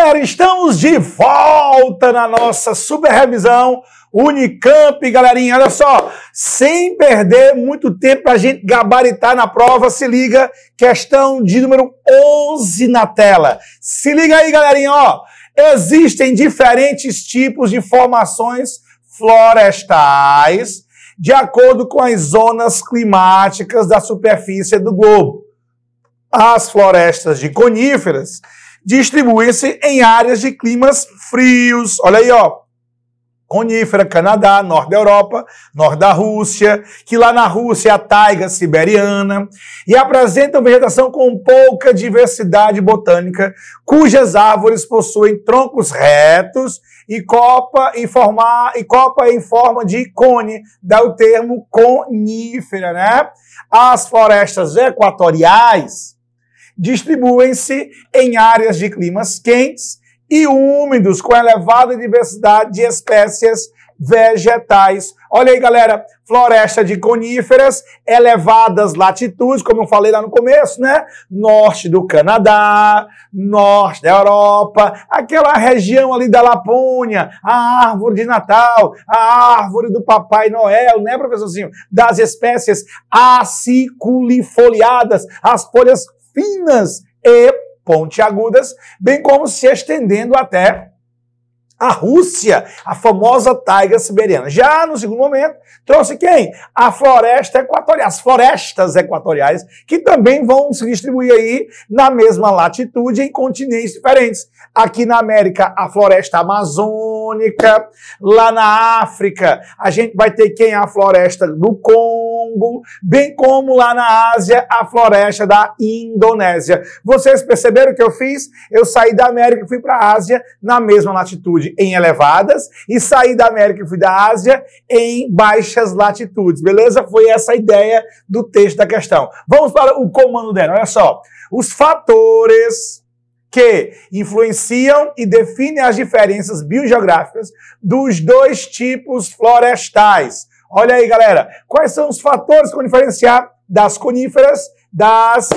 galera, estamos de volta na nossa super revisão Unicamp, galerinha. Olha só, sem perder muito tempo para a gente gabaritar na prova, se liga, questão de número 11 na tela. Se liga aí, galerinha, ó. Existem diferentes tipos de formações florestais de acordo com as zonas climáticas da superfície do globo. As florestas de coníferas distribuem-se em áreas de climas frios. Olha aí, ó. Conífera, Canadá, norte da Europa, norte da Rússia, que lá na Rússia é a taiga siberiana, e apresentam vegetação com pouca diversidade botânica, cujas árvores possuem troncos retos e copa em forma de cone, dá o termo conífera, né? As florestas equatoriais distribuem-se em áreas de climas quentes e úmidos, com elevada diversidade de espécies vegetais. Olha aí, galera, floresta de coníferas, elevadas latitudes, como eu falei lá no começo, né? Norte do Canadá, norte da Europa, aquela região ali da Lapônia, a árvore de Natal, a árvore do Papai Noel, né, professorzinho? Das espécies aciculifoliadas, as folhas finas e pontiagudas, bem como se estendendo até a Rússia, a famosa taiga siberiana. Já no segundo momento, trouxe quem? A floresta equatorial, as florestas equatoriais, que também vão se distribuir aí na mesma latitude em continentes diferentes. Aqui na América, a floresta amazônica, lá na África, a gente vai ter quem? A floresta do Congo, bem como lá na Ásia, a floresta da Indonésia. Vocês perceberam o que eu fiz? Eu saí da América e fui para a Ásia na mesma latitude, em elevadas, e saí da América e fui da Ásia em baixas latitudes, beleza? Foi essa a ideia do texto da questão. Vamos para o comando dela, olha só. Os fatores que influenciam e definem as diferenças biogeográficas dos dois tipos florestais. Olha aí, galera, quais são os fatores que vão diferenciar das coníferas das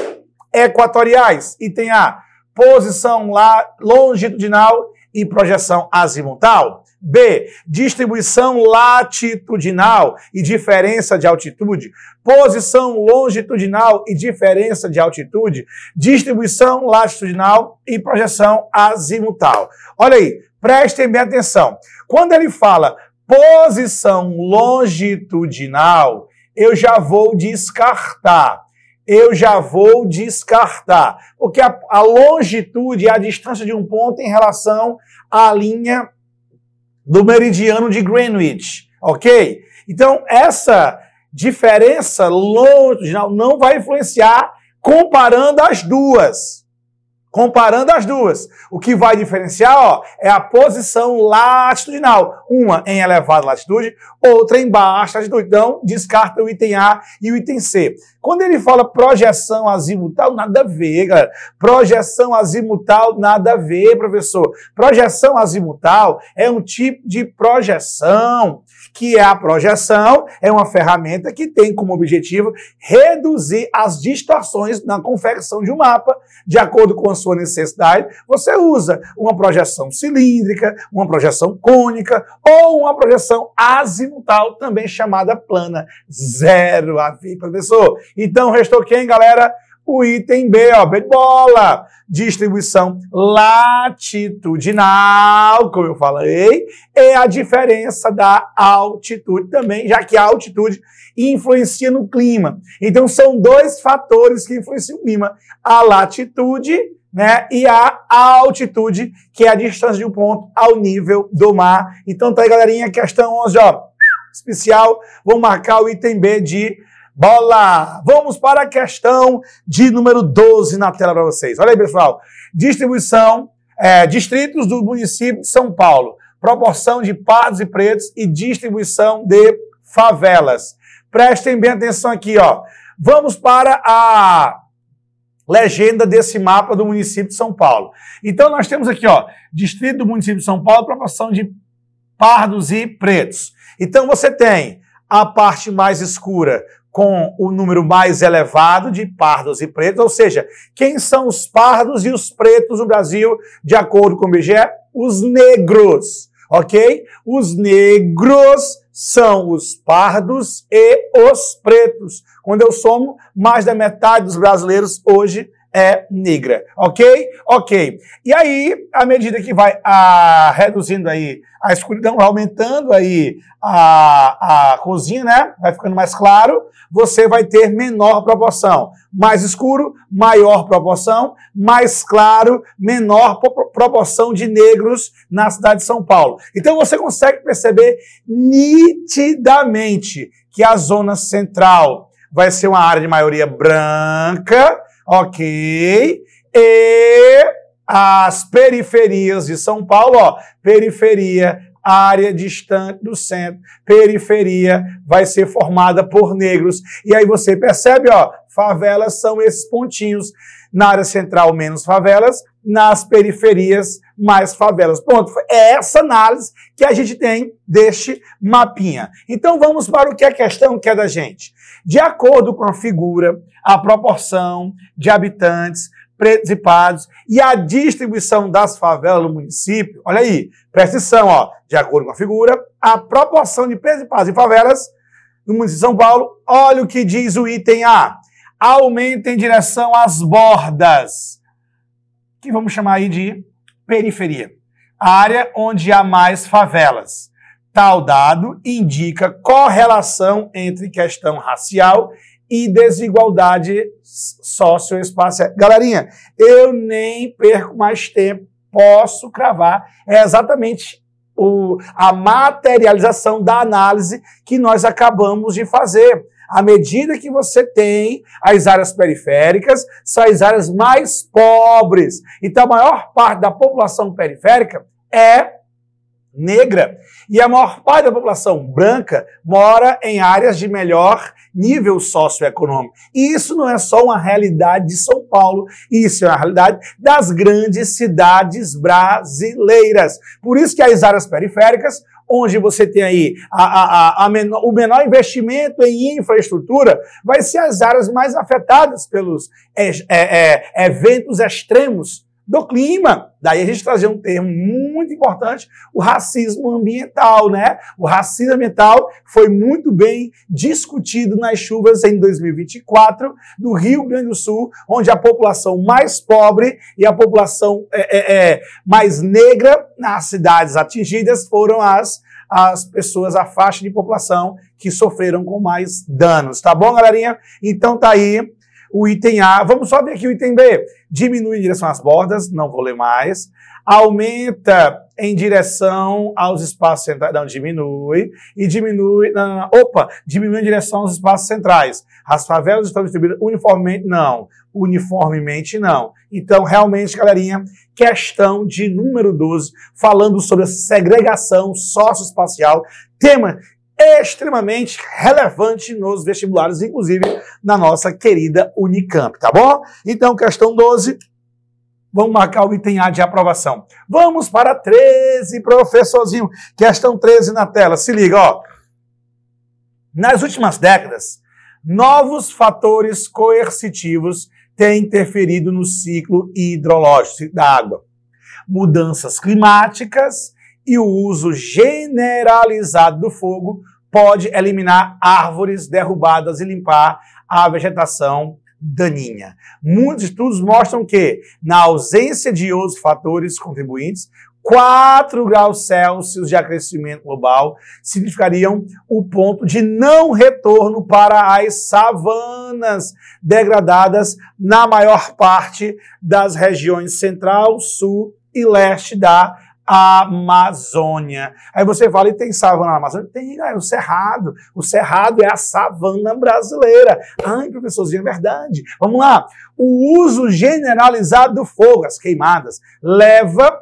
equatoriais? Item A, posição longitudinal e projeção azimutal. B, distribuição latitudinal e diferença de altitude. Posição longitudinal e diferença de altitude. Distribuição latitudinal e projeção azimutal. Olha aí, prestem bem atenção. Quando ele fala posição longitudinal, eu já vou descartar. Porque a longitude é a distância de um ponto em relação à linha do meridiano de Greenwich, ok? Então, essa diferença longitudinal não vai influenciar comparando as duas. O que vai diferenciar, ó, é a posição latitudinal. Uma em elevada latitude, outra em baixa latitude. Então, descarta o item A e o item C. Quando ele fala projeção azimutal, nada a ver, galera. Projeção azimutal, nada a ver, professor. Projeção azimutal é um tipo de projeção, que é a projeção, é uma ferramenta que tem como objetivo reduzir as distorções na confecção de um mapa, de acordo com a sua necessidade. Você usa uma projeção cilíndrica, uma projeção cônica ou uma projeção azimutal, também chamada plana. Zero a ver, professor. Então, restou quem, galera? O item B, ó, B de bola. Distribuição latitudinal, como eu falei, é a diferença da altitude também, já que a altitude influencia no clima. Então, são dois fatores que influenciam o clima. A latitude, né, e a altitude, que é a distância de um ponto ao nível do mar. Então, tá aí, galerinha, questão 11, ó, especial. Vamos marcar o item B de bola. Vamos para a questão de número 12 na tela para vocês. Olha aí, pessoal. Distribuição, distritos do município de São Paulo. Proporção de pardos e pretos e distribuição de favelas. Prestem bem atenção aqui, ó. Vamos para a legenda desse mapa do município de São Paulo. Então, nós temos aqui, ó, distrito do município de São Paulo, proporção de pardos e pretos. Então, você tem a parte mais escura com o número mais elevado de pardos e pretos, ou seja, quem são os pardos e os pretos no Brasil, de acordo com o IBGE? Os negros, ok? Os negros são os pardos e os pretos. Quando eu somo, mais da metade dos brasileiros hoje é negra, ok? Ok. E aí, à medida que vai reduzindo aí a escuridão, aumentando aí a cozinha, né? Vai ficando mais claro, você vai ter menor proporção. Mais escuro, maior proporção. Mais claro, menor proporção de negros na cidade de São Paulo. Então você consegue perceber nitidamente que a zona central vai ser uma área de maioria branca, ok? E as periferias de São Paulo, ó, periferia, área distante do centro, periferia vai ser formada por negros. E aí você percebe, ó, favelas são esses pontinhos. Na área central, menos favelas, nas periferias, mais favelas. Pronto, é essa análise que a gente tem deste mapinha. Então vamos para o que a questão quer da gente. De acordo com a figura, a proporção de habitantes pretos e pardos e a distribuição das favelas no município, olha aí, presta atenção, ó, de acordo com a figura, a proporção de pretos e pardos e favelas no município de São Paulo, olha o que diz o item A. Aumenta em direção às bordas, que vamos chamar aí de periferia, área onde há mais favelas. Tal dado indica correlação entre questão racial e desigualdade socioespacial. Galerinha, eu nem perco mais tempo, posso cravar, é exatamente a materialização da análise que nós acabamos de fazer. À medida que você tem as áreas periféricas, são as áreas mais pobres. Então, a maior parte da população periférica é negra. E a maior parte da população branca mora em áreas de melhor nível socioeconômico. E isso não é só uma realidade de São Paulo, isso é uma realidade das grandes cidades brasileiras. Por isso que as áreas periféricas, onde você tem aí o menor investimento em infraestrutura, vai ser as áreas mais afetadas pelos eventos extremos do clima. Daí a gente trazia um termo muito importante, o racismo ambiental, né? O racismo ambiental foi muito bem discutido nas chuvas em 2024 do Rio Grande do Sul, onde a população mais pobre e a população mais negra nas cidades atingidas foram as pessoas, a faixa de população que sofreram com mais danos. Tá bom, galerinha? Então tá aí o item A. Vamos só ver aqui o item B. Diminui em direção às bordas, não vou ler mais. Aumenta em direção aos espaços centrais. Não, diminui. E diminui... Não. Opa! Diminui em direção aos espaços centrais. As favelas estão distribuídas uniformemente? Não. Uniformemente, não. Então, realmente, galerinha, questão de número 12, falando sobre a segregação socioespacial, tema extremamente relevante nos vestibulares, inclusive na nossa querida Unicamp, tá bom? Então, questão 12, vamos marcar o item A de aprovação. Vamos para 13, professorzinho. Questão 13 na tela, se liga, ó. Nas últimas décadas, novos fatores coercitivos têm interferido no ciclo hidrológico da água. Mudanças climáticas e o uso generalizado do fogo pode eliminar árvores derrubadas e limpar a vegetação daninha. Muitos estudos mostram que, na ausência de outros fatores contribuintes, 4 graus Celsius de aquecimento global significariam o ponto de não retorno para as savanas degradadas na maior parte das regiões central, sul e leste da Amazônia. Aí você fala, e tem savana na Amazônia? Tem, é o Cerrado. O Cerrado é a savana brasileira. Ai, professorzinho, é verdade. Vamos lá. O uso generalizado do fogo, as queimadas, leva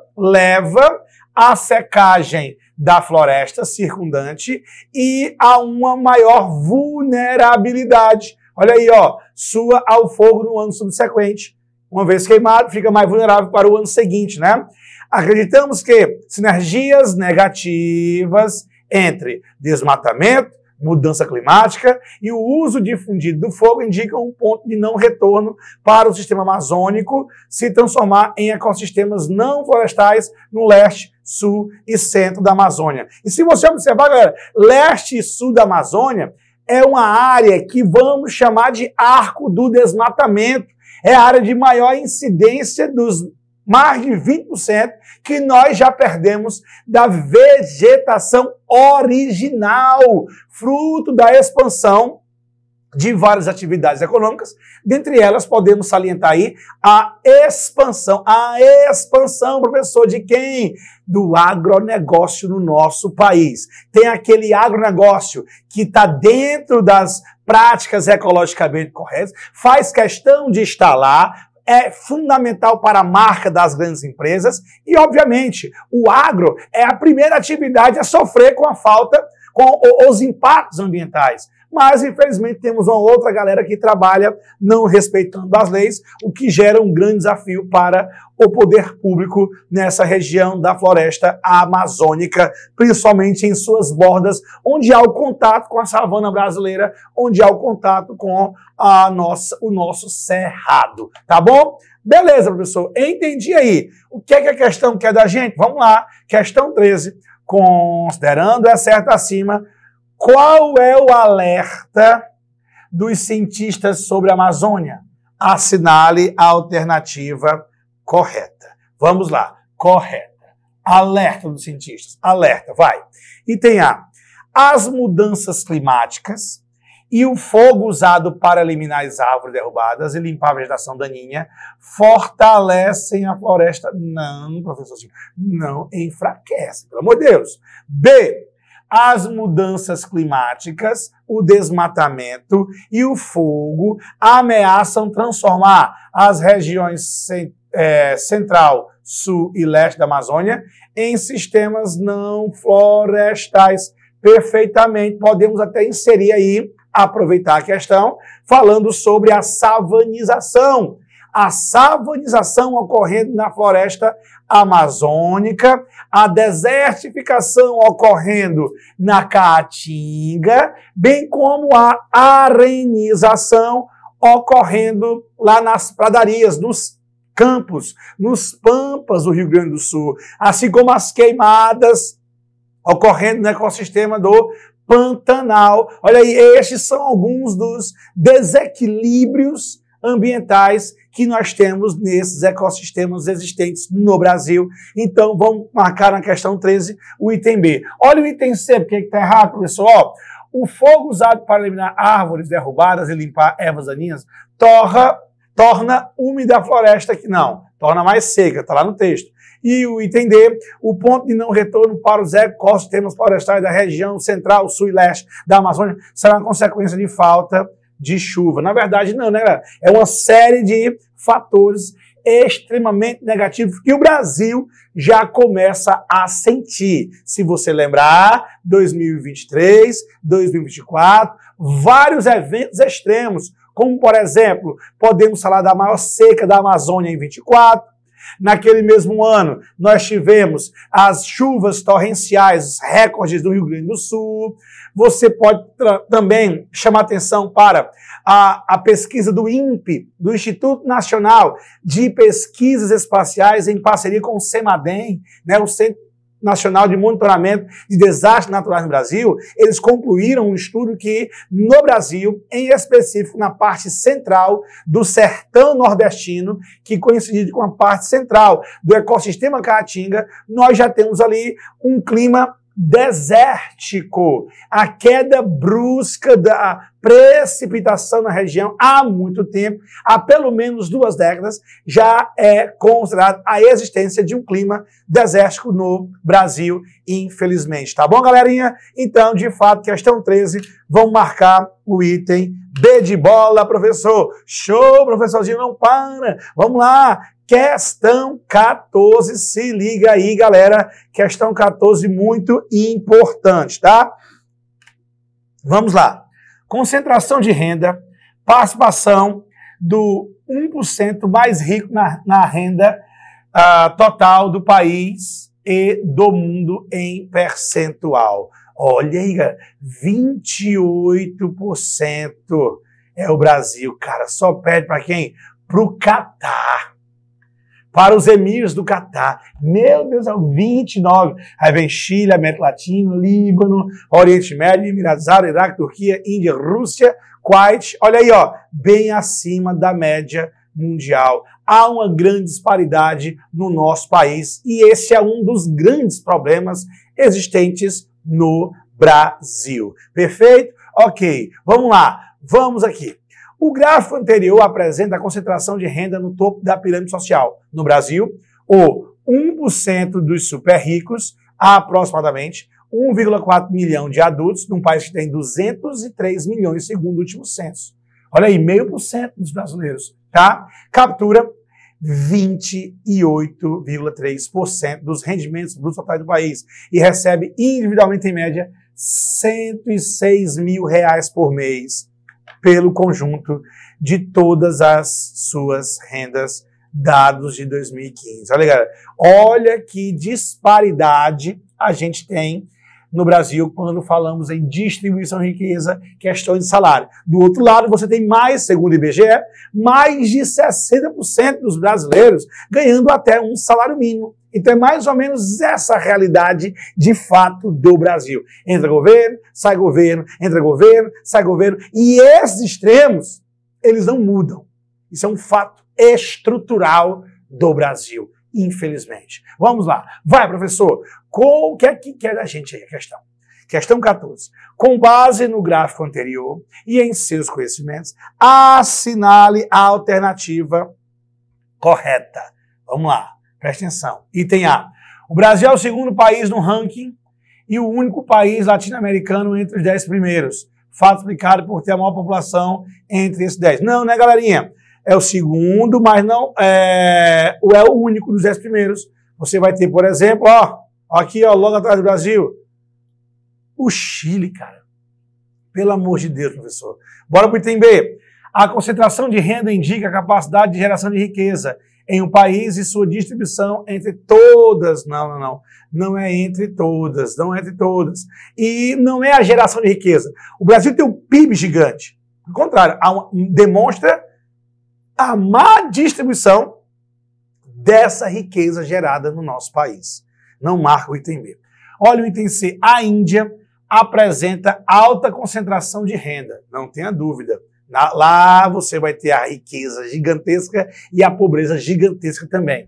à secagem da floresta circundante e a uma maior vulnerabilidade. Olha aí, ó, sua ao fogo no ano subsequente. Uma vez queimado, fica mais vulnerável para o ano seguinte, né? Acreditamos que sinergias negativas entre desmatamento, mudança climática e o uso difundido do fogo indicam um ponto de não retorno para o sistema amazônico se transformar em ecossistemas não florestais no leste, sul e centro da Amazônia. E se você observar, galera, leste e sul da Amazônia é uma área que vamos chamar de arco do desmatamento. É a área de maior incidência dos mais de 20% que nós já perdemos da vegetação original, fruto da expansão de várias atividades econômicas. Dentre elas, podemos salientar aí a expansão, professor, de quem? Do agronegócio no nosso país. Tem aquele agronegócio que está dentro das práticas ecologicamente corretas, faz questão de estar lá, é fundamental para a marca das grandes empresas e, obviamente, o agro é a primeira atividade a sofrer com a falta, com os impactos ambientais. Mas, infelizmente, temos uma outra galera que trabalha não respeitando as leis, o que gera um grande desafio para o poder público nessa região da floresta amazônica, principalmente em suas bordas, onde há o contato com a savana brasileira, onde há o contato com o nosso cerrado. Tá bom? Beleza, professor. Entendi aí. O que é que a questão quer da gente? Vamos lá. Questão 13. Considerando é certo acima, qual é o alerta dos cientistas sobre a Amazônia? Assinale a alternativa correta. Vamos lá. Correta. Alerta dos cientistas. Alerta, vai. Item A. As mudanças climáticas e o fogo usado para eliminar as árvores derrubadas e limpar a vegetação daninha fortalecem a floresta. Não, professor, não enfraquece, pelo amor de Deus. B. As mudanças climáticas, o desmatamento e o fogo ameaçam transformar as regiões central, sul e leste da Amazônia em sistemas não florestais. Perfeitamente. Podemos até inserir aí, aproveitar a questão, falando sobre a savanização. A savanização ocorrendo na floresta amazônica, a desertificação ocorrendo na Caatinga, bem como a arenização ocorrendo lá nas pradarias, nos campos, nos pampas do Rio Grande do Sul, assim como as queimadas ocorrendo no ecossistema do Pantanal. Olha aí, estes são alguns dos desequilíbrios ambientais que nós temos nesses ecossistemas existentes no Brasil. Então, vamos marcar na questão 13 o item B. Olha o item C, porque está errado, professor. Ó, o fogo usado para eliminar árvores derrubadas e limpar ervas daninhas torna úmida a floresta, que não, torna mais seca, está lá no texto. E o item D, o ponto de não retorno para os ecossistemas florestais da região central, sul e leste da Amazônia será uma consequência de falta de chuva. Na verdade, não, né, galera? É uma série de fatores extremamente negativos que o Brasil já começa a sentir. Se você lembrar, 2023, 2024, vários eventos extremos, como, por exemplo, podemos falar da maior seca da Amazônia em 24. Naquele mesmo ano, nós tivemos as chuvas torrenciais, recordes do Rio Grande do Sul. Você pode também chamar atenção para a pesquisa do INPE, do Instituto Nacional de Pesquisas Espaciais, em parceria com o CEMADEM, né, o Centro Nacional de Monitoramento de Desastres Naturais no Brasil. Eles concluíram um estudo que, no Brasil, em específico na parte central do sertão nordestino, que coincide com a parte central do ecossistema Caatinga, nós já temos ali um clima desértico, a queda brusca da precipitação na região há muito tempo, há pelo menos 2 décadas, já é considerada a existência de um clima desértico no Brasil, infelizmente. Tá bom, galerinha? Então, de fato, questão 13, vamos marcar o item B de bola, professor. Show, professorzinho, não para. Vamos lá. Questão 14, se liga aí, galera. Questão 14, muito importante, tá? Vamos lá. Concentração de renda, participação do 1% mais rico na renda total do país e do mundo em percentual. Olha aí, cara, 28% é o Brasil, cara. Só perde para quem? Para o Catar. Para os emírios do Catar. Meu Deus, é 29%. Aí vem Chile, América Latina, Líbano, Oriente Médio, Emirados Árabes, Iraque, Turquia, Índia, Rússia, Kuwait. Olha aí, ó, bem acima da média mundial. Há uma grande disparidade no nosso país e esse é um dos grandes problemas existentes no Brasil. Perfeito? Ok, vamos lá. Vamos aqui. O gráfico anterior apresenta a concentração de renda no topo da pirâmide social. No Brasil, o 1% dos super ricos, há aproximadamente 1,4 milhão de adultos, num país que tem 203 milhões, segundo o último censo. Olha aí, 0,5% dos brasileiros, tá? Captura 28,3% dos rendimentos brutos totais do país e recebe individualmente, em média, R$106 mil por mês pelo conjunto de todas as suas rendas, dados de 2015. Olha, galera, olha que disparidade a gente tem no Brasil quando falamos em distribuição de riqueza, questões de salário. Do outro lado, você tem mais, segundo o IBGE, mais de 60% dos brasileiros ganhando até um salário mínimo. Então é mais ou menos essa realidade de fato do Brasil. Entra governo, sai governo, entra governo, sai governo. E esses extremos, eles não mudam. Isso é um fato estrutural do Brasil, infelizmente. Vamos lá. Vai, professor. O que é que quer da gente aí a questão? Questão 14. Com base no gráfico anterior e em seus conhecimentos, assinale a alternativa correta. Vamos lá. Presta atenção. Item A. O Brasil é o segundo país no ranking e o único país latino-americano entre os 10 primeiros. Fato explicado por ter a maior população entre esses 10. Não, né, galerinha? É o segundo, mas não é o único dos 10 primeiros. Você vai ter, por exemplo, ó, aqui, ó, logo atrás do Brasil, o Chile, cara. Pelo amor de Deus, professor. Bora para o item B. A concentração de renda indica a capacidade de geração de riqueza em um país e sua distribuição entre todas. Não é entre todas, não é entre todas. E não é a geração de riqueza. O Brasil tem um PIB gigante. Ao contrário, demonstra a má distribuição dessa riqueza gerada no nosso país. Não marca o item B. Olha o item C. A Índia apresenta alta concentração de renda. Não tenha dúvida. Lá você vai ter a riqueza gigantesca e a pobreza gigantesca também.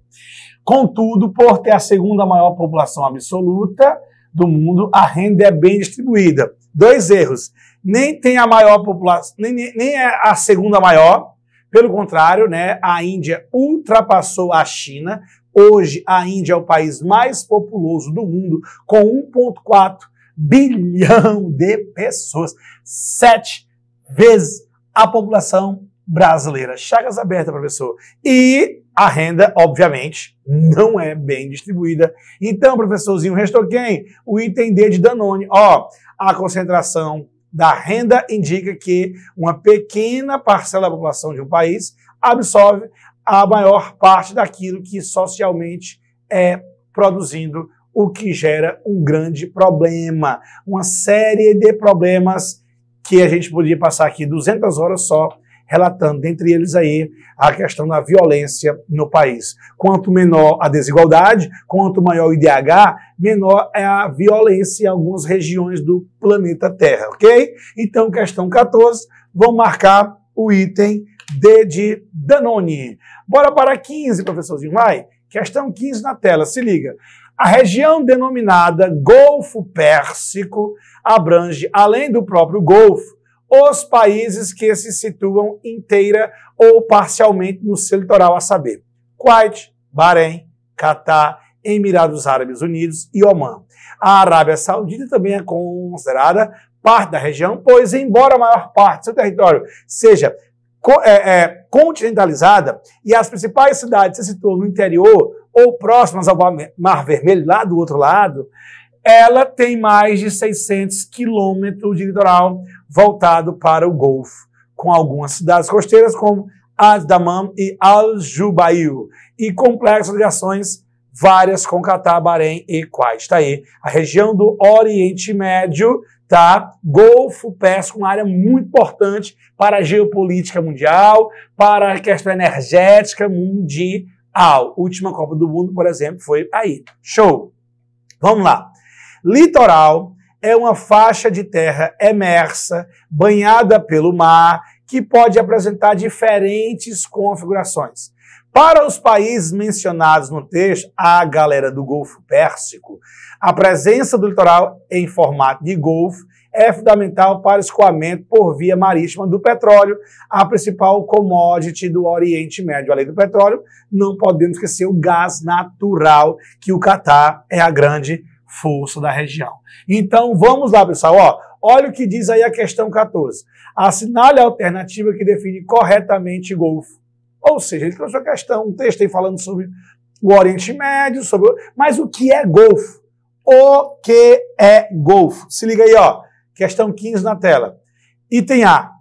Contudo, por ter a segunda maior população absoluta do mundo, a renda é bem distribuída. Dois erros. Nem tem a maior população, nem é a segunda maior. Pelo contrário, né, a Índia ultrapassou a China. Hoje, a Índia é o país mais populoso do mundo, com 1,4 bilhão de pessoas. 7 vezes a população brasileira. Chagas abertas, professor. E a renda, obviamente, não é bem distribuída. Então, professorzinho, restou quem? O item D de Danone. Ó, a concentração da renda indica que uma pequena parcela da população de um país absorve a maior parte daquilo que socialmente é produzindo, o que gera um grande problema. Uma série de problemas que a gente podia passar aqui 200 horas só relatando, dentre eles aí, a questão da violência no país. Quanto menor a desigualdade, quanto maior o IDH, menor é a violência em algumas regiões do planeta Terra, ok? Então, questão 14, vamos marcar o item D de Danone. Bora para 15, professorzinho, vai? Questão 15 na tela, se liga. A região denominada Golfo Pérsico abrange, além do próprio Golfo, os países que se situam inteira ou parcialmente no seu litoral, a saber, Kuwait, Bahrein, Catar, Emirados Árabes Unidos e Omã. A Arábia Saudita também é considerada parte da região, pois, embora a maior parte do seu território seja continentalizada e as principais cidades se situam no interior ou próximas ao Mar Vermelho, lá do outro lado, ela tem mais de 600 quilômetros de litoral voltado para o Golfo, com algumas cidades costeiras como Ad-Dammam e Al-Jubail, e complexas ligações várias com Catar, Bahrein e Kuwait. Está aí a região do Oriente Médio, tá? Golfo Pérsico, uma área muito importante para a geopolítica mundial, para a questão energética mundial. Última Copa do Mundo, por exemplo, foi aí. Show! Vamos lá. Litoral é uma faixa de terra emersa, banhada pelo mar, que pode apresentar diferentes configurações. Para os países mencionados no texto, a galera do Golfo Pérsico, a presença do litoral em formato de golfo é fundamental para o escoamento por via marítima do petróleo, a principal commodity do Oriente Médio. Além do petróleo, não podemos esquecer o gás natural, que o Catar é a grande força da região. Então, vamos lá, pessoal. Ó, olha o que diz aí a questão 14. Assinale a alternativa que define corretamente golfo. Ou seja, ele trouxe a questão, um texto aí falando sobre o Oriente Médio, mas o que é golfo? O que é golfo? Se liga aí, ó. Questão 15 na tela. Item A.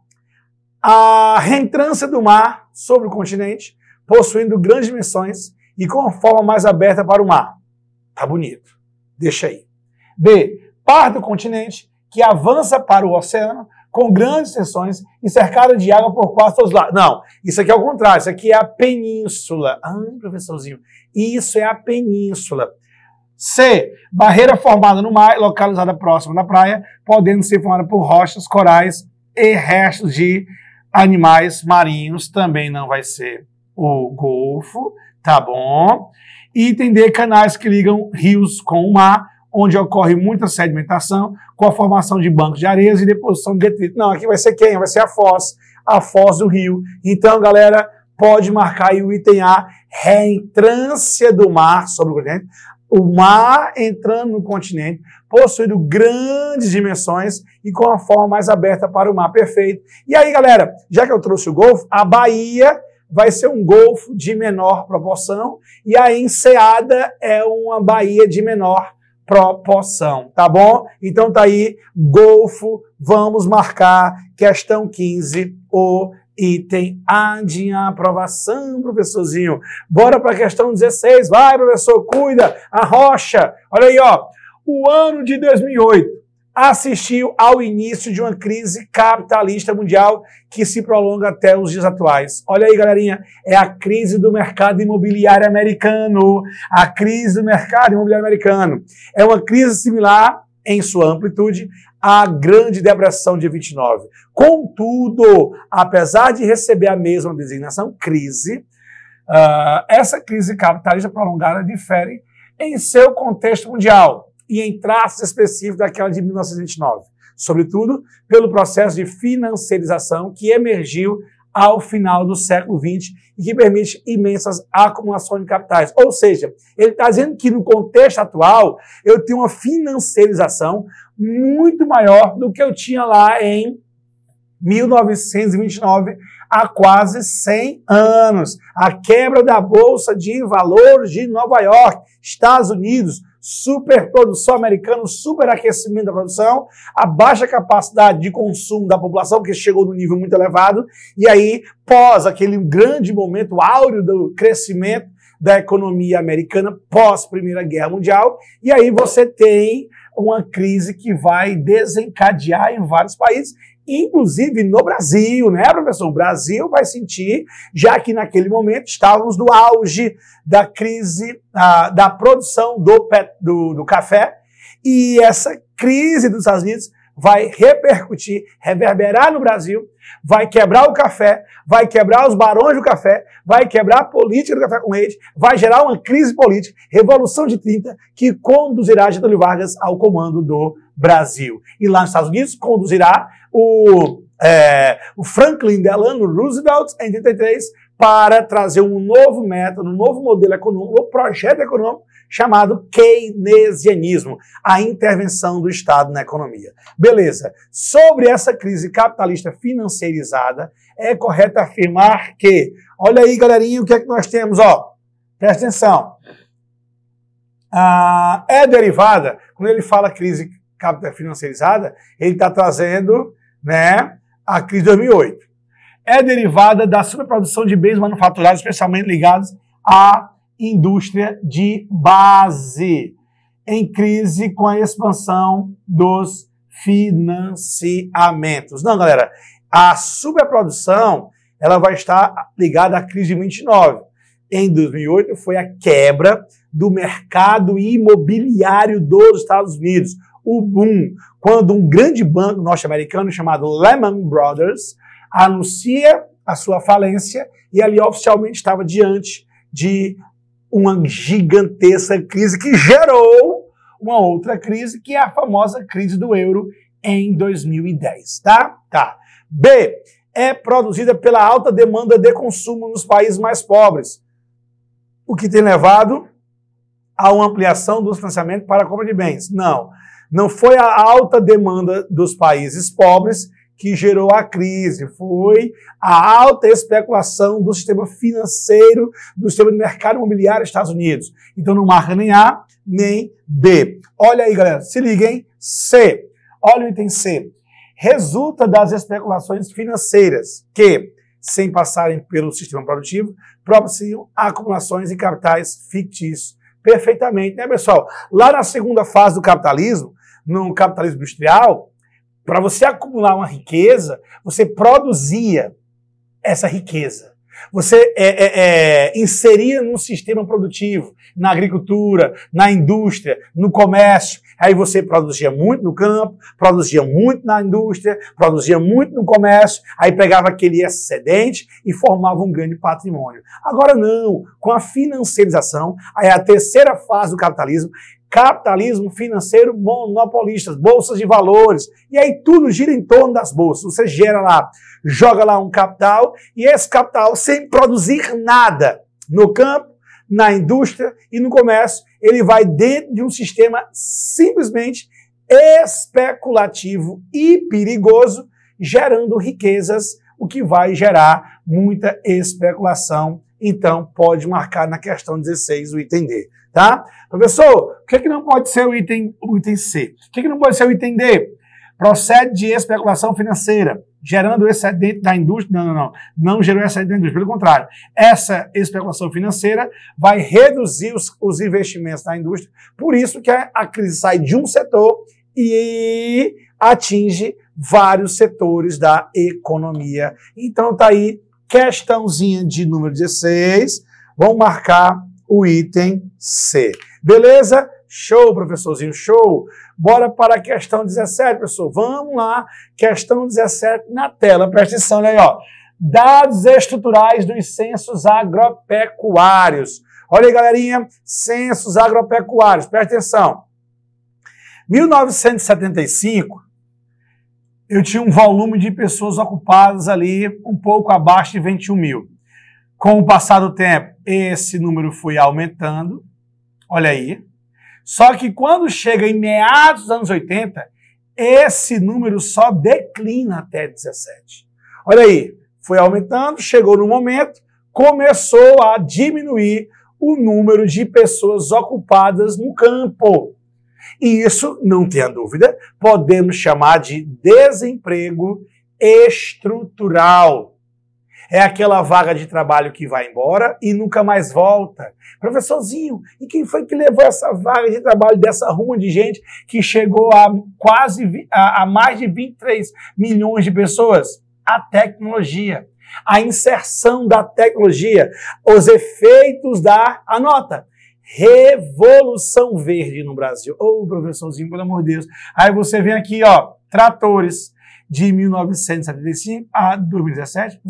A reentrância do mar sobre o continente, possuindo grandes dimensões e com a forma mais aberta para o mar. Tá bonito. Deixa aí. B. Parte do continente que avança para o oceano com grandes extensões e cercada de água por quase todos os lados. Não, isso aqui é o contrário. Isso aqui é a península. Ah, professorzinho. Isso é a península. C. Barreira formada no mar, localizada próxima da praia, podendo ser formada por rochas, corais e restos de animais marinhos. Também não vai ser o golfo, tá bom? Item D. Canais que ligam rios com o mar, onde ocorre muita sedimentação, com a formação de bancos de areias e deposição de detrito. Não, aqui vai ser quem? Vai ser a foz do rio. Então, galera, pode marcar aí o item A, reentrância do mar sobre o continente. O mar entrando no continente, possuindo grandes dimensões e com a forma mais aberta para o mar. Perfeito. E aí, galera, já que eu trouxe o golfo, a Bahia vai ser um golfo de menor proporção e a Enseada é uma baía de menor proporção, tá bom? Então tá aí, golfo, vamos marcar questão 15, o item A de aprovação, professorzinho. Bora para a questão 16, vai, professor, cuida, a rocha. Olha aí, ó, o ano de 2008 assistiu ao início de uma crise capitalista mundial que se prolonga até os dias atuais. Olha aí, galerinha, é a crise do mercado imobiliário americano. A crise do mercado imobiliário americano. É uma crise similar, em sua amplitude, à Grande Depressão de 29. Contudo, apesar de receber a mesma designação, crise, essa crise capitalista prolongada difere em seu contexto mundial e em traços específicos daquela de 1929, sobretudo pelo processo de financiarização que emergiu ao final do século XX e que permite imensas acumulações de capitais. Ou seja, ele está dizendo que no contexto atual eu tenho uma financiarização muito maior do que eu tinha lá em 1929, há quase 100 anos. A quebra da Bolsa de Valores de Nova York, Estados Unidos, superprodução americana, superaquecimento da produção, a baixa capacidade de consumo da população, que chegou num nível muito elevado, e aí, pós aquele grande momento áureo do crescimento da economia americana, pós Primeira Guerra Mundial, e aí você tem uma crise que vai desencadear em vários países, inclusive no Brasil, né, professor? O Brasil vai sentir, já que naquele momento estávamos no auge da crise da produção do café, e essa crise dos Estados Unidos vai repercutir, reverberar no Brasil, vai quebrar o café, vai quebrar os barões do café, vai quebrar a política do café com leite, vai gerar uma crise política, Revolução de 30, que conduzirá Getúlio Vargas ao comando do Brasil. E lá nos Estados Unidos conduzirá o Franklin Delano Roosevelt em 33 para trazer um novo método, um novo modelo econômico, um projeto econômico chamado keynesianismo, a intervenção do Estado na economia. Beleza. Sobre essa crise capitalista financeirizada, é correto afirmar que, olha aí, galerinha, o que é que nós temos, ó? Presta atenção. É derivada, quando ele fala crise capitalista financeirizada, ele está trazendo, né, a crise de 2008. É derivada da superprodução de bens manufaturados, especialmente ligados à indústria de base, em crise com a expansão dos financiamentos. Não, galera, a superprodução ela vai estar ligada à crise de 29. Em 2008 foi a quebra do mercado imobiliário dos Estados Unidos, o boom, quando um grande banco norte-americano chamado Lehman Brothers anuncia a sua falência e ali oficialmente estava diante de uma gigantesca crise que gerou uma outra crise, que é a famosa crise do euro em 2010, tá? B, é produzida pela alta demanda de consumo nos países mais pobres, o que tem levado a uma ampliação do financiamento para a compra de bens. Não foi a alta demanda dos países pobres que gerou a crise, foi a alta especulação do sistema financeiro, do sistema de mercado imobiliário dos Estados Unidos. Então não marca nem A, nem B. Olha aí, galera, se liguem. C. Olha o item C. Resulta das especulações financeiras que, sem passarem pelo sistema produtivo, propiciam acumulações de capitais fictícios. Perfeitamente, né, pessoal? Lá na segunda fase do capitalismo, no capitalismo industrial, para você acumular uma riqueza, você produzia essa riqueza. Você inseria num sistema produtivo, na agricultura, na indústria, no comércio. Aí você produzia muito no campo, produzia muito na indústria, produzia muito no comércio, aí pegava aquele excedente e formava um grande patrimônio. Agora não, com a financiarização, aí a terceira fase do capitalismo financeiro monopolista, bolsas de valores, e aí tudo gira em torno das bolsas. Você gera lá, joga lá um capital, e esse capital, sem produzir nada no campo, na indústria e no comércio, ele vai dentro de um sistema simplesmente especulativo e perigoso, gerando riquezas, o que vai gerar muita especulação. Então, pode marcar na questão 16 o item D, tá? Professor, o que não pode ser o item C? O que não pode ser o item D? Procede de especulação financeira, gerando excedente da indústria. Não gerou excedente da indústria, pelo contrário. Essa especulação financeira vai reduzir os investimentos na indústria, por isso que a crise sai de um setor e atinge vários setores da economia. Então, tá aí, questãozinha de número 16, vamos marcar o item C. Beleza? Show, professorzinho, show. Bora para a questão 17, professor. Vamos lá, questão 17 na tela. Presta atenção, olha aí, ó. Dados estruturais dos censos agropecuários. Olha aí, galerinha, censos agropecuários. Presta atenção. 1975, eu tinha um volume de pessoas ocupadas ali um pouco abaixo de 21 mil. Com o passar do tempo, esse número foi aumentando. Olha aí. Só que quando chega em meados dos anos 80, esse número só declina até 17. Olha aí, foi aumentando, chegou no momento, começou a diminuir o número de pessoas ocupadas no campo. E isso, não tenha dúvida, podemos chamar de desemprego estrutural. É aquela vaga de trabalho que vai embora e nunca mais volta. Professorzinho, e quem foi que levou essa vaga de trabalho dessa ruma de gente que chegou a mais de 23 milhões de pessoas? A tecnologia. A inserção da tecnologia. Os efeitos da... Anota! Revolução Verde no Brasil. Ô, professorzinho, pelo amor de Deus. Aí você vem aqui, ó, tratores de 1975 a 2017,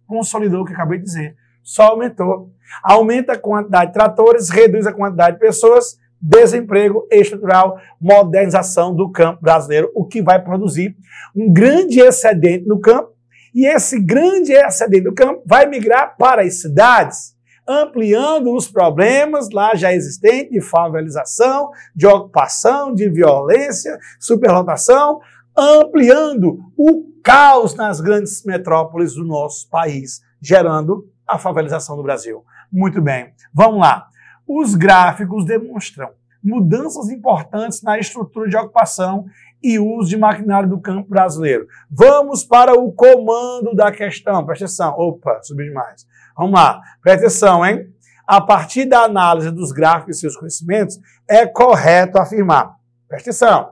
consolidou o que eu acabei de dizer. Só aumentou. Aumenta a quantidade de tratores, reduz a quantidade de pessoas, desemprego estrutural, modernização do campo brasileiro, o que vai produzir um grande excedente no campo, e esse grande excedente no campo vai migrar para as cidades, ampliando os problemas lá já existentes de favelização, de ocupação, de violência, superlotação, ampliando o caos nas grandes metrópoles do nosso país, gerando a favelização do Brasil. Muito bem, vamos lá. Os gráficos demonstram mudanças importantes na estrutura de ocupação e uso de maquinário do campo brasileiro. Vamos para o comando da questão. Presta atenção. Opa, subiu demais. Vamos lá. Presta atenção, hein? a partir da análise dos gráficos e seus conhecimentos, é correto afirmar. Presta atenção.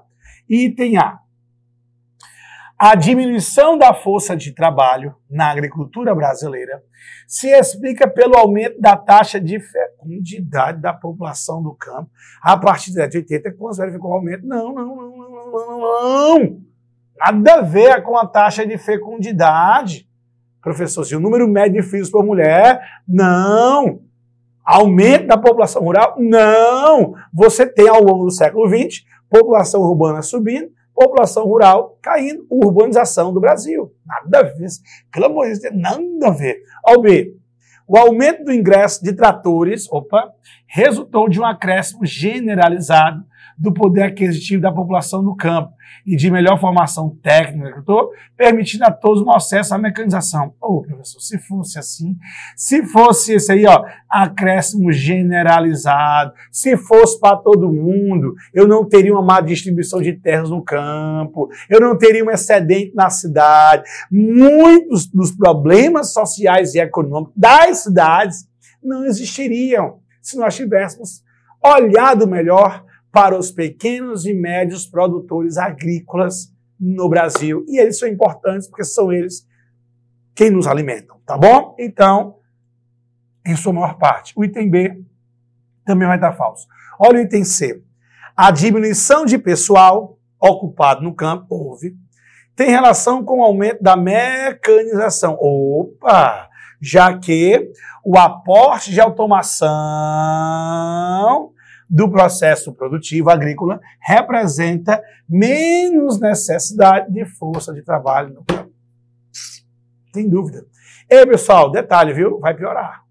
Item A. A diminuição da força de trabalho na agricultura brasileira se explica pelo aumento da taxa de fecundidade da população do campo a partir da década de 80, quando se verificou o aumento. Não. Nada a ver com a taxa de fecundidade. Professor, se o número médio de filhos por mulher, não. Aumento da população rural, não. Você tem ao longo do século XX, população urbana subindo, população rural caindo, urbanização do Brasil. Nada a ver. Pelo amor de Deus, nada a ver. Ao B, o aumento do ingresso de tratores, resultou de um acréscimo generalizado do poder aquisitivo da população do campo e de melhor formação técnica do agricultor, permitindo a todos um acesso à mecanização. Professor, se fosse assim, se fosse esse aí, acréscimo generalizado, se fosse para todo mundo, eu não teria uma má distribuição de terras no campo, eu não teria um excedente na cidade. Muitos dos problemas sociais e econômicos das cidades não existiriam se nós tivéssemos olhado melhor para os pequenos e médios produtores agrícolas no Brasil. E eles são importantes porque são eles quem nos alimentam, tá bom? Então, em sua maior parte. O item B também vai estar falso. Olha o item C. A diminuição de pessoal ocupado no campo, tem relação com o aumento da mecanização. Já que o aporte de automação do processo produtivo agrícola representa menos necessidade de força de trabalho no campo. Tem dúvida. E pessoal, detalhe, viu? Vai piorar.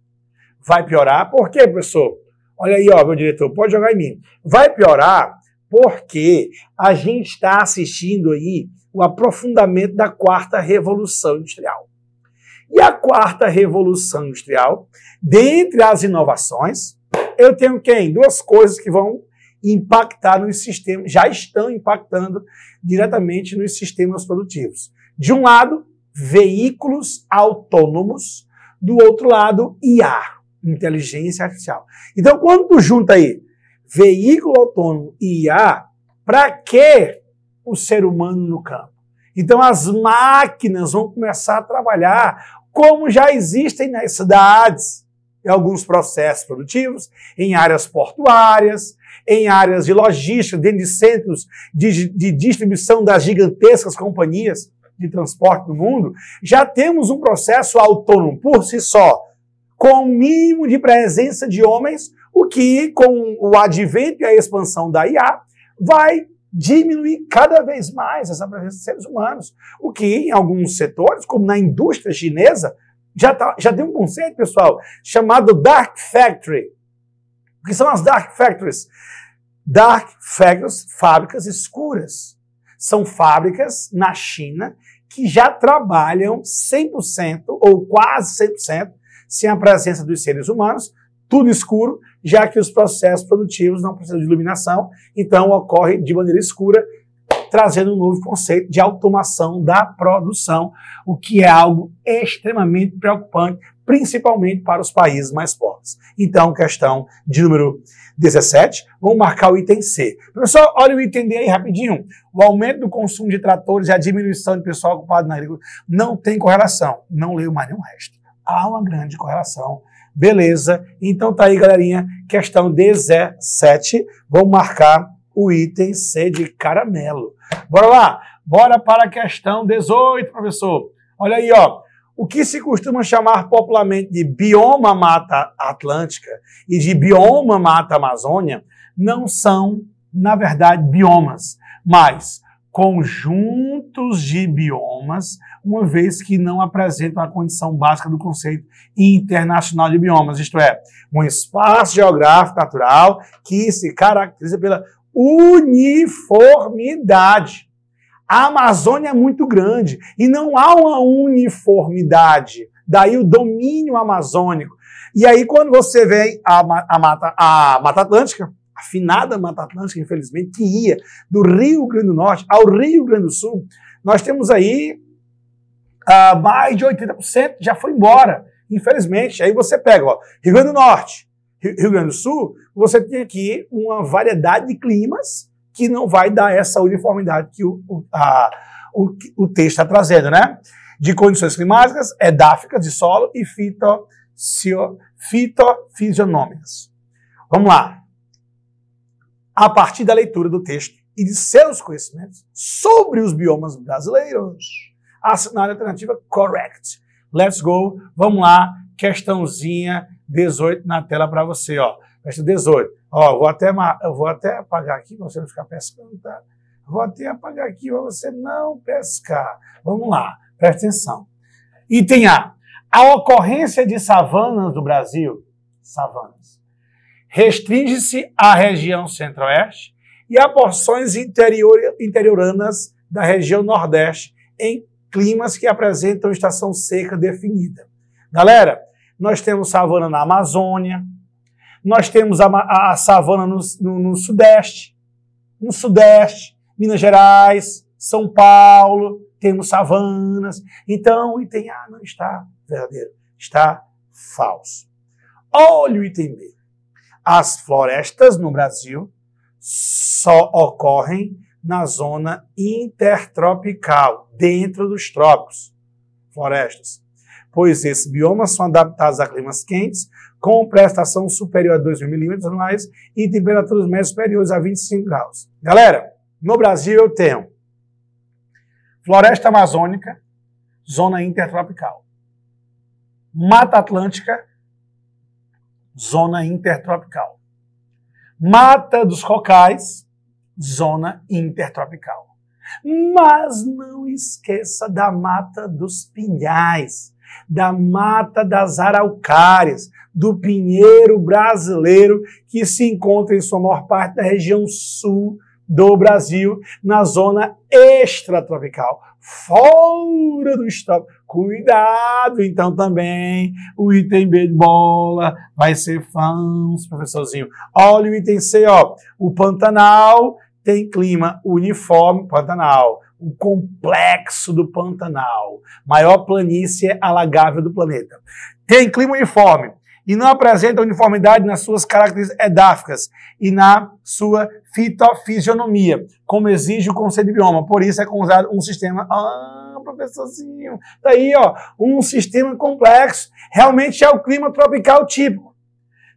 Vai piorar. Por quê, professor? Olha aí, meu diretor, pode jogar em mim. Vai piorar porque a gente está assistindo aí o aprofundamento da quarta revolução industrial. E a quarta revolução industrial, dentre as inovações, eu tenho duas coisas que vão impactar nos sistemas, já estão impactando diretamente nos sistemas produtivos. De um lado, veículos autônomos, do outro lado, IA, inteligência artificial. Então, quando tu junta aí veículo autônomo e IA, para que o ser humano no campo? Então, as máquinas vão começar a trabalhar como já existem nas cidades, em alguns processos produtivos, em áreas portuárias, em áreas de logística, dentro de centros de distribuição das gigantescas companhias de transporte do mundo, já temos um processo autônomo por si só, com o mínimo de presença de homens, o que, com o advento e a expansão da IA, vai diminuir cada vez mais essa presença de seres humanos, o que, em alguns setores, como na indústria chinesa, já tem um conceito, pessoal, chamado Dark Factory. O que são as Dark Factories? Dark Factories, fábricas escuras. São fábricas na China que já trabalham 100% ou quase 100% sem a presença dos seres humanos, tudo escuro, já que os processos produtivos não precisam de iluminação, então ocorre de maneira escura, trazendo um novo conceito de automação da produção, o que é algo extremamente preocupante, principalmente para os países mais pobres. Então, questão de número 17, vamos marcar o item C. Professor, olha o item D aí rapidinho. O aumento do consumo de tratores e a diminuição de pessoal ocupado na agricultura não tem correlação. Não leio mais nenhum resto. Há uma grande correlação. Beleza, então tá aí, galerinha, questão 17, vamos marcar o item C de caramelo. Bora lá, bora para a questão 18, professor. Olha aí, o que se costuma chamar popularmente de bioma Mata Atlântica e de bioma Mata Amazônia não são, na verdade, biomas, mas conjuntos de biomas, uma vez que não apresentam a condição básica do conceito internacional de biomas, isto é, um espaço geográfico natural que se caracteriza pela uniformidade. A Amazônia é muito grande e não há uma uniformidade, daí o domínio amazônico. E aí quando você vê a Mata Atlântica, a finada Mata Atlântica, infelizmente, que ia do Rio Grande do Norte ao Rio Grande do Sul, nós temos aí mais de 80% já foi embora, infelizmente. Aí você pega, Rio Grande do Norte, Rio Grande do Sul, você tem aqui uma variedade de climas que não vai dar essa uniformidade que o texto está trazendo, né? De condições climáticas, edáficas de solo e fitofisionômicas. Vamos lá. A partir da leitura do texto e de seus conhecimentos sobre os biomas brasileiros, assinar a alternativa correct. Let's go. Vamos lá. Questãozinha 18 na tela para você, ó. Questão 18. Ó, eu vou até apagar aqui para você não ficar pescando, tá? Vou até apagar aqui para você não pescar. Vamos lá. Presta atenção. Item A. A ocorrência de savanas do Brasil, savanas, restringe-se à região centro-oeste e a porções interioranas da região nordeste em climas que apresentam estação seca definida. Galera, nós temos savana na Amazônia, nós temos a savana no Sudeste, Minas Gerais, São Paulo, temos savanas. Então, o item A não está verdadeiro, está falso. Olha o item B. As florestas no Brasil só ocorrem na zona intertropical, dentro dos trópicos. Florestas. Pois esses biomas são adaptados a climas quentes, com precipitação superior a 2.000 milímetros anuais e temperaturas médias superiores a 25 graus. Galera, no Brasil eu tenho floresta amazônica, zona intertropical. Mata Atlântica, zona intertropical. Mata dos Cocais, zona intertropical. Mas não esqueça da Mata dos Pinhais, da Mata das Araucárias, do pinheiro brasileiro, que se encontra em sua maior parte da região sul do Brasil, na zona extratropical, fora do estado. Cuidado, então, também, o item B de bola vai ser falso, professorzinho. Olha o item C, ó, o Pantanal tem clima uniforme, Pantanal, o complexo do Pantanal, maior planície alagável do planeta. Tem clima uniforme e não apresenta uniformidade nas suas características edáficas e na sua fitofisionomia, como exige o conceito de bioma. Por isso é considerado um sistema... professorzinho, tá aí, ó, um sistema complexo. Realmente é o clima tropical típico,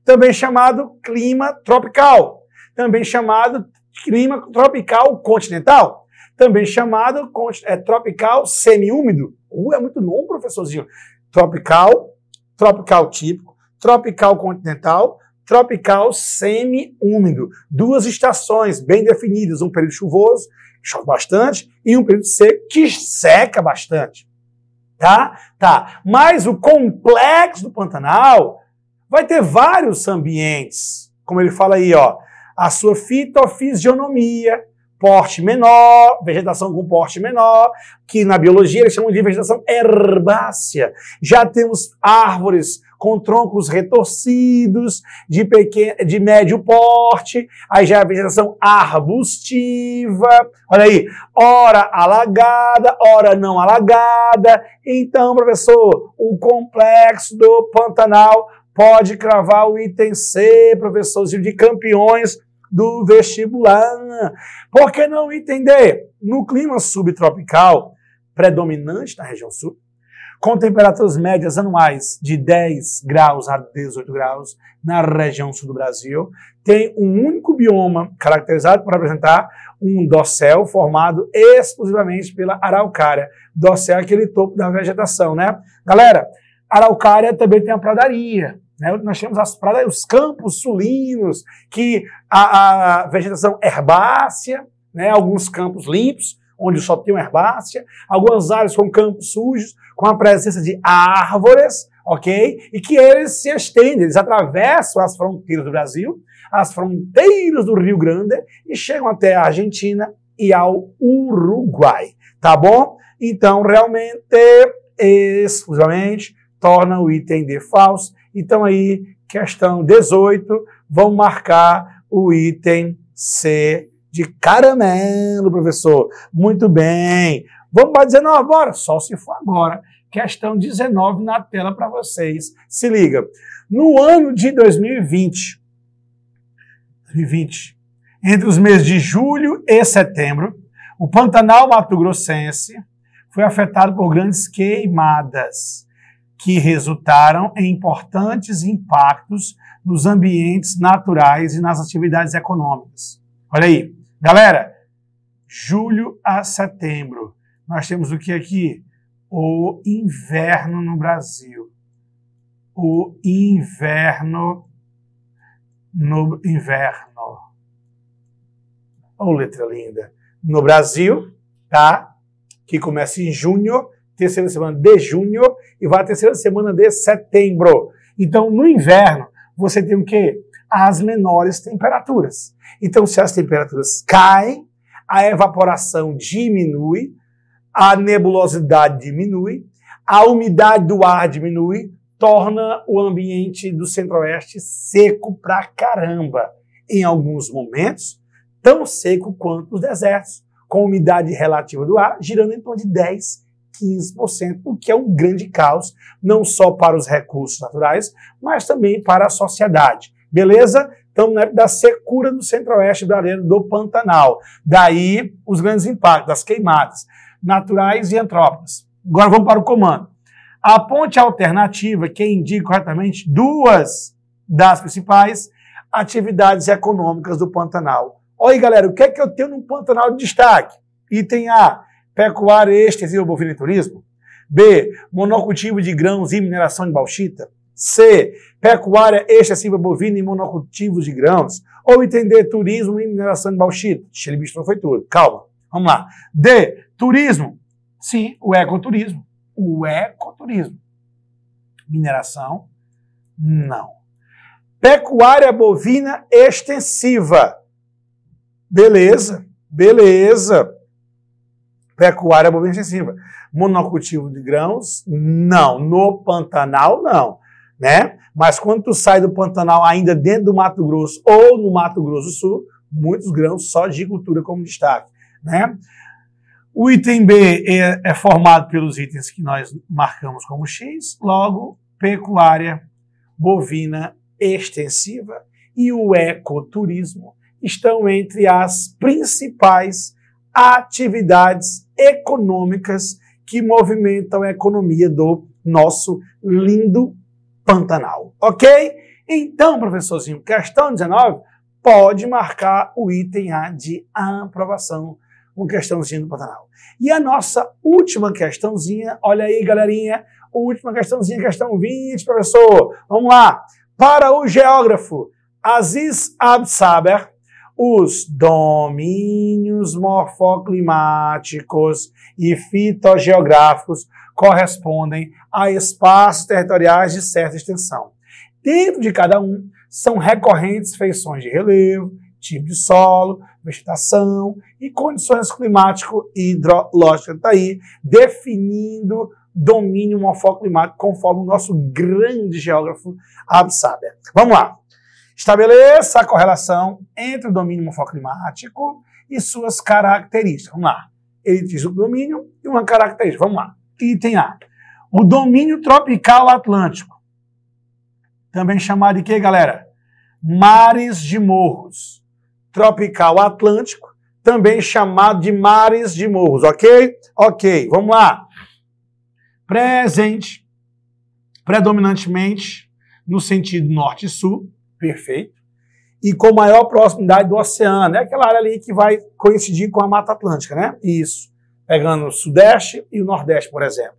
também chamado clima tropical, também chamado clima tropical continental, também chamado tropical semiúmido. É muito longo, professorzinho. Tropical típico, tropical continental, tropical semiúmido. Duas estações bem definidas, um período chuvoso, que chove bastante, e um período seco, que seca bastante. Tá? Mas o complexo do Pantanal vai ter vários ambientes, como ele fala aí, ó, a sua fitofisionomia, porte menor, vegetação com porte menor, que na biologia eles chamam de vegetação herbácea. Já temos árvores com troncos retorcidos, de médio porte, aí já é a vegetação arbustiva, olha aí, ora alagada, ora não alagada. Então, professor, o complexo do Pantanal pode cravar o item C, professorzinho, de campeões do vestibular. Por que não entender? No clima subtropical, predominante na região sul, com temperaturas médias anuais de 10 graus a 18 graus na região sul do Brasil, tem um único bioma caracterizado por apresentar um dossel formado exclusivamente pela araucária. Dossel é aquele topo da vegetação, né? Galera, araucária também tem a pradaria. Nós temos as pradas, os campos sulinos, que a vegetação herbácea, né, alguns campos limpos, onde só tem uma herbácea, algumas áreas com campos sujos, com a presença de árvores, ok? E que eles se estendem, eles atravessam as fronteiras do Brasil, as fronteiras do Rio Grande e chegam até a Argentina e ao Uruguai, tá bom? Então, realmente, exclusivamente, torna o item D falso. Então aí, questão 18, vamos marcar o item C de caramelo, professor. Muito bem. Vamos para 19 agora? Só se for agora. questão 19 na tela para vocês. Se liga. No ano de 2020, entre os meses de julho e setembro, o Pantanal Mato-Grossense foi afetado por grandes queimadas, que resultaram em importantes impactos nos ambientes naturais e nas atividades econômicas. Olha aí, galera, julho a setembro, nós temos o que aqui? O inverno no Brasil. O inverno no inverno. Oh, letra linda. No Brasil, tá? Que começa em junho, terceira semana de junho e vai à terceira semana de setembro. Então, no inverno, você tem o quê? As menores temperaturas. Então, se as temperaturas caem, a evaporação diminui, a nebulosidade diminui, a umidade do ar diminui, torna o ambiente do centro-oeste seco pra caramba. Em alguns momentos, tão seco quanto os desertos, com umidade relativa do ar girando em torno de 10, 15%, o que é um grande caos, não só para os recursos naturais, mas também para a sociedade. Beleza? Então, na época da secura do centro-oeste brasileiro do Pantanal. Daí, os grandes impactos das queimadas naturais e antrópicas. Agora vamos para o comando. A ponte alternativa, que indica corretamente duas das principais atividades econômicas do Pantanal. Olha aí, galera, o que é que eu tenho no Pantanal de destaque? Item A, pecuária extensiva bovina e turismo. B, monocultivo de grãos e mineração de bauxita. C, pecuária extensiva bovina e monocultivos de grãos. Ou item D, turismo e mineração de bauxita. Ele misturou foi tudo. Calma, vamos lá. D, turismo. Sim, o ecoturismo. O ecoturismo. Mineração, não. Pecuária bovina extensiva. Beleza, beleza. Pecuária bovina extensiva. Monocultivo de grãos, não. No Pantanal, não. Né? Mas quando tu sai do Pantanal ainda dentro do Mato Grosso ou no Mato Grosso do Sul, muitos grãos só de cultura como destaque. Né? O item B é formado pelos itens que nós marcamos como X, logo, pecuária bovina extensiva e o ecoturismo estão entre as principais atividades econômicas que movimentam a economia do nosso lindo Pantanal. Ok? Então, professorzinho, questão 19 pode marcar o item A de aprovação, uma questãozinha do Pantanal. E a nossa última questãozinha, olha aí, galerinha, última questãozinha, questão 20, professor. Vamos lá. Para o geógrafo Aziz Absaber, os domínios morfoclimáticos e fitogeográficos correspondem a espaços territoriais de certa extensão. Dentro de cada um, são recorrentes feições de relevo, tipo de solo, vegetação e condições climático e hidrológicas. Está aí, definindo domínio morfoclimático conforme o nosso grande geógrafo Absaber. Vamos lá. Estabeleça a correlação entre o domínio morfoclimático e suas características. Vamos lá. Ele diz o domínio e uma característica. Vamos lá. Item A. O domínio tropical atlântico. Também chamado de quê, galera? Mares de morros. Tropical atlântico, também chamado de mares de morros, ok? Ok, vamos lá. Presente, predominantemente no sentido norte e sul, perfeito, e com maior proximidade do oceano, é aquela área ali que vai coincidir com a Mata Atlântica, né? Isso, pegando o sudeste e o nordeste, por exemplo.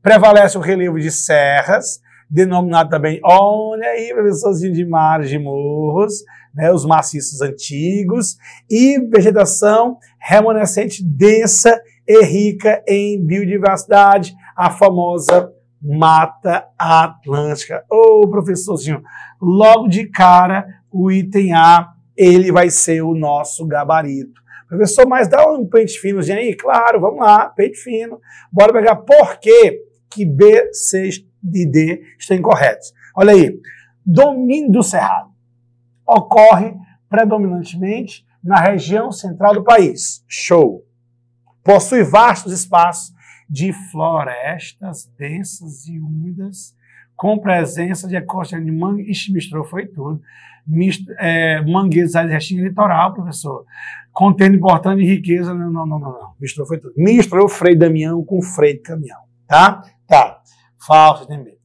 Prevalece o relevo de serras, denominado também, olha aí, professorzinho, de mares de morros, né, os maciços antigos, e vegetação remanescente densa e rica em biodiversidade, a famosa Mata Atlântica. Ô, professorzinho, logo de cara, o item A, ele vai ser o nosso gabarito. Professor, mas dá um pente finozinho aí? Claro, vamos lá, pente fino. Bora pegar por que B, C e D estão incorretos. Olha aí, domínio do cerrado ocorre predominantemente na região central do país. Show! Possui vastos espaços de florestas densas e úmidas, com presença de ecossistema de mangue. Ixi, misturou, foi tudo. Manguezais e restinga litoral, professor. Contendo importante riqueza. Não. Misturou, foi tudo. Misturou Frei Damião com freio de caminhão. Tá? Tá. Falso, entendeu?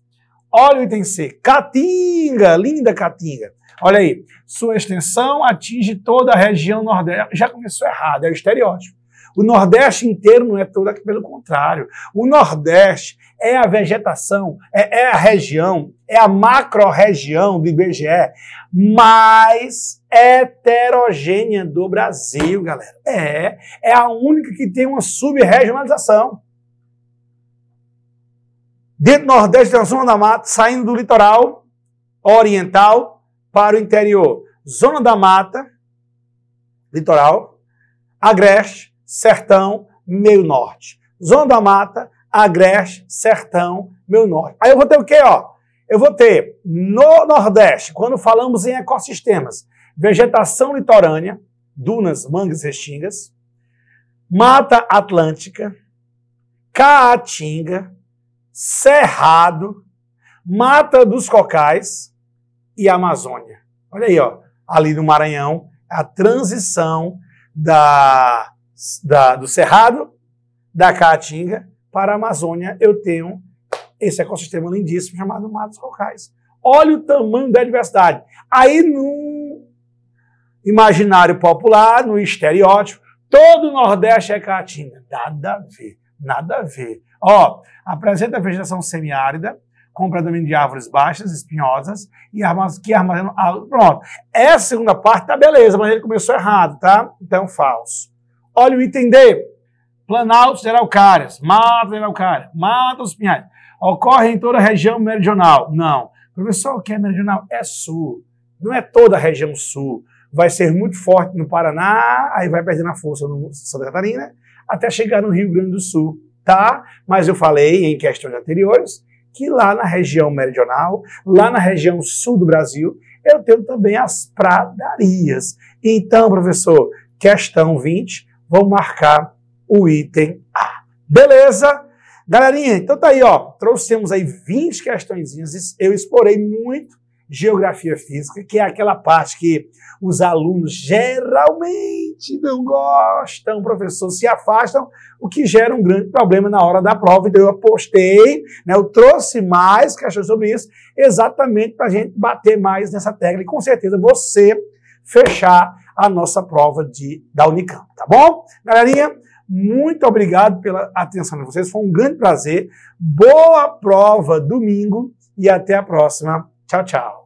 Olha o item C. Caatinga, linda Caatinga. Olha aí. Sua extensão atinge toda a região Nordeste. Já começou errado, é o estereótipo. O Nordeste inteiro não é todo aqui, pelo contrário. O Nordeste é a vegetação, é a região, é a macro-região do IBGE mais heterogênea do Brasil, galera. É a única que tem uma sub-regionalização. Dentro do Nordeste tem a Zona da Mata, saindo do litoral oriental para o interior. Zona da Mata, litoral, Agreste, Sertão, Meio Norte. Zona da Mata, Agreste, Sertão, Meio Norte. Aí eu vou ter o quê, ó? Eu vou ter no Nordeste, quando falamos em ecossistemas, vegetação litorânea, dunas, mangues, restingas, Mata Atlântica, Caatinga, Cerrado, Mata dos Cocais e Amazônia. Olha aí, ó, ali no Maranhão, a transição do Cerrado, da Caatinga para a Amazônia, eu tenho esse ecossistema lindíssimo chamado Mata dos Cocais. Olha o tamanho da diversidade. Aí no imaginário popular, no estereótipo, todo o Nordeste é Caatinga. Nada a ver, nada a ver. Ó, apresenta vegetação semiárida, com predomínio de árvores baixas, espinhosas, e que armazenam água. Pronto. Essa segunda parte tá beleza, mas ele começou errado, tá? Então, falso. Olha o item D. Planaltos de araucárias, mata de araucária, mata dos pinhais. Ocorre em toda a região meridional. Não. Professor, o que é meridional? É sul. Não é toda a região sul. Vai ser muito forte no Paraná, aí vai perdendo a força no Santa Catarina, até chegar no Rio Grande do Sul, tá? Mas eu falei em questões anteriores que lá na região meridional, lá na região sul do Brasil, eu tenho também as pradarias. Então, professor, questão 20, vamos marcar o item A. Beleza? Galerinha, então tá aí, ó. Trouxemos aí 20 questõezinhas. Eu explorei muito geografia física, que é aquela parte que os alunos geralmente não gostam, professor, se afastam, o que gera um grande problema na hora da prova. Então eu apostei, né, eu trouxe mais questões sobre isso, exatamente para a gente bater mais nessa tecla e com certeza você fechar a nossa prova da Unicamp, tá bom? Galerinha, muito obrigado pela atenção de vocês, foi um grande prazer, boa prova domingo e até a próxima. Tchau, tchau.